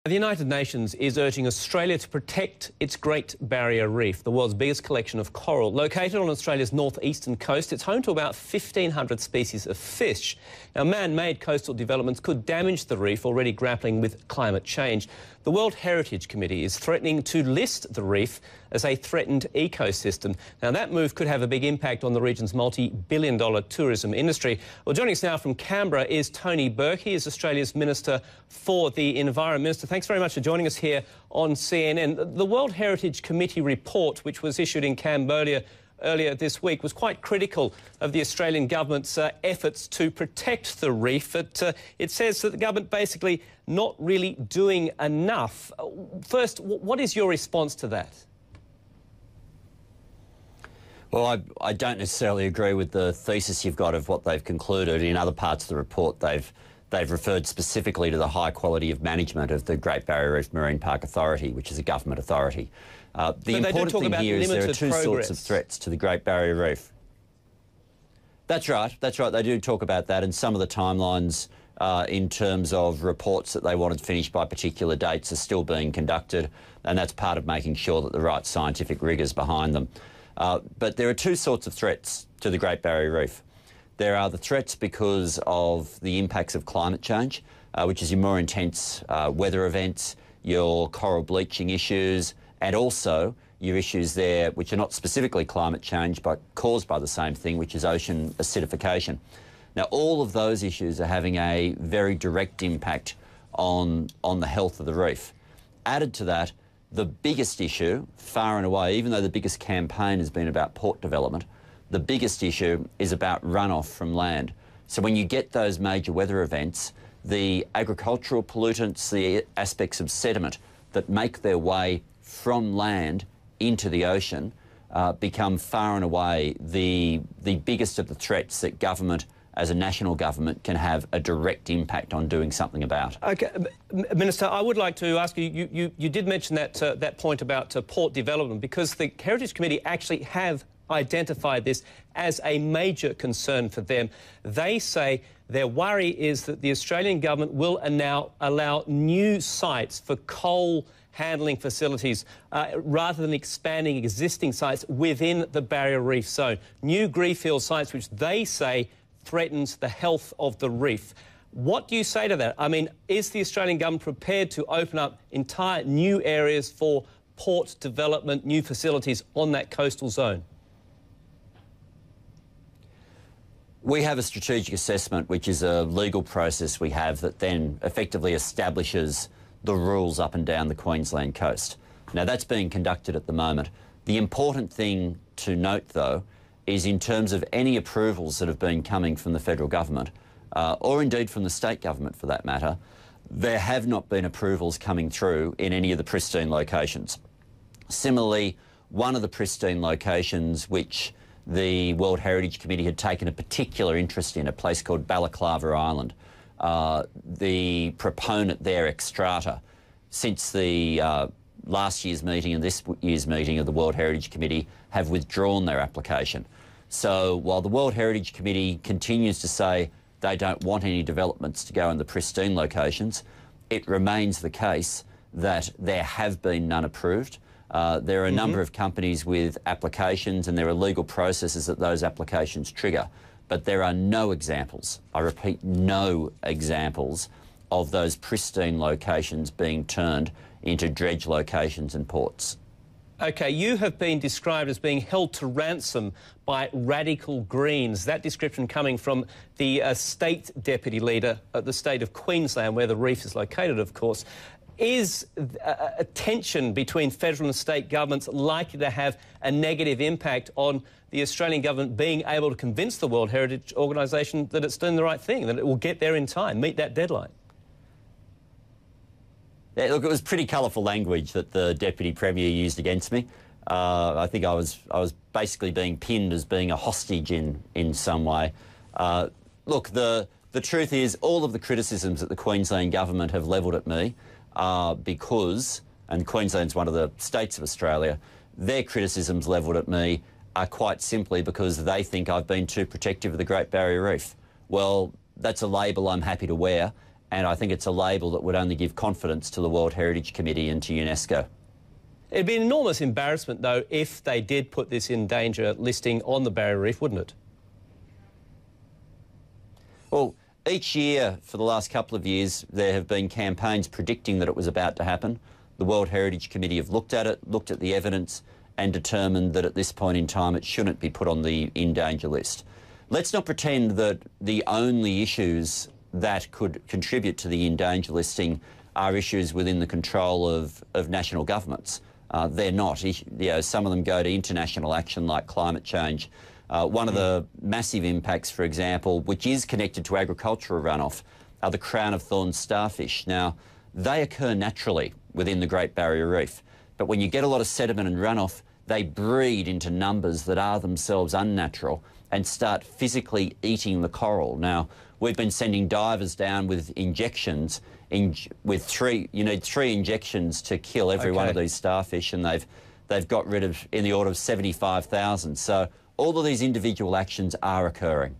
The United Nations is urging Australia to protect its Great Barrier Reef, the world's biggest collection of coral. Located on Australia's northeastern coast, it's home to about 1,500 species of fish. Now, man-made coastal developments could damage the reef, already grappling with climate change. The World Heritage Committee is threatening to list the reef as a threatened ecosystem. Now, that move could have a big impact on the region's multi-billion-dollar tourism industry. Well, joining us now from Canberra is Tony Burke. He is Australia's Minister for the Environment. Minister, thanks very much for joining us here on CNN. The World Heritage Committee report, which was issued in Cambodia earlier this week, was quite critical of the Australian government's efforts to protect the reef. It says that the government basically not really doing enough. First, what is your response to that? Well, I don't necessarily agree with the thesis you've got of what they've concluded. In other parts of the report, they've referred specifically to the high quality of management of the Great Barrier Reef Marine Park Authority, which is a government authority. The important thing here is there are two sorts of threats to the Great Barrier Reef. That's right, they do talk about that, and some of the timelines in terms of reports that they wanted finished by particular dates are still being conducted, and that's part of making sure that the right scientific rigour's behind them. But there are two sorts of threats to the Great Barrier Reef. There are the threats because of the impacts of climate change, which is your more intense weather events, your coral bleaching issues, and also your issues there which are not specifically climate change but caused by the same thing, which is ocean acidification. Now, all of those issues are having a very direct impact on the health of the reef. Added to that, the biggest issue, far and away, even though the biggest campaign has been about port development, the biggest issue is about runoff from land. So when you get those major weather events, the agricultural pollutants, the aspects of sediment that make their way from land into the ocean become far and away the biggest of the threats that government, as a national government, can have a direct impact on doing something about. OK, Minister, I would like to ask you, you did mention that point about port development, because the Heritage Committee actually have identified this as a major concern for them. They say their worry is that the Australian government will now allow new sites for coal handling facilities rather than expanding existing sites within the Barrier Reef Zone. New greenfield sites which they say threatens the health of the reef. What do you say to that? I mean, is the Australian government prepared to open up entire new areas for port development, new facilities on that coastal zone? We have a strategic assessment, which is a legal process we have that then effectively establishes the rules up and down the Queensland coast. Now, that's being conducted at the moment. The important thing to note, though, is in terms of any approvals that have been coming from the federal government, or indeed from the state government for that matter, there have not been approvals coming through in any of the pristine locations. Similarly, one of the pristine locations which the World Heritage Committee had taken a particular interest in, a place called Balaclava Island. The proponent there, Extrata, since the last year's meeting and this year's meeting of the World Heritage Committee, have withdrawn their application. So while the World Heritage Committee continues to say they don't want any developments to go in the pristine locations, it remains the case that there have been none approved. There are a number of companies with applications, and there are legal processes that those applications trigger. But there are no examples, I repeat, no examples of those pristine locations being turned into dredge locations and ports. OK, you have been described as being held to ransom by radical Greens. That description coming from the state deputy leader of the state of Queensland, where the reef is located, of course. Is a tension between federal and state governments likely to have a negative impact on the Australian government being able to convince the World Heritage Organisation that it's doing the right thing, that it will get there in time, meet that deadline? Yeah, look, it was pretty colourful language that the Deputy Premier used against me. I think I was basically being pinned as being a hostage in some way. Look, the truth is all of the criticisms that the Queensland government have levelled at me because, and Queensland's one of the states of Australia, their criticisms levelled at me are quite simply because they think I've been too protective of the Great Barrier Reef. Well, that's a label I'm happy to wear, and I think it's a label that would only give confidence to the World Heritage Committee and to UNESCO. It'd be an enormous embarrassment, though, if they did put this in danger listing on the Barrier Reef, wouldn't it? Well, each year for the last couple of years, there have been campaigns predicting that it was about to happen. The World Heritage Committee have looked at it, looked at the evidence, and determined that at this point in time it shouldn't be put on the in danger list. Let's not pretend that the only issues that could contribute to the in danger listing are issues within the control of national governments. They're not. Some of them go to international action like climate change. One of the massive impacts, for example, which is connected to agricultural runoff, are the crown of thorns starfish. Now, they occur naturally within the Great Barrier Reef, but when you get a lot of sediment and runoff, they breed into numbers that are themselves unnatural and start physically eating the coral. Now, we've been sending divers down with injections. You need 3 injections to kill every one of these starfish, and they've got rid of in the order of 75,000. So all of these individual actions are occurring.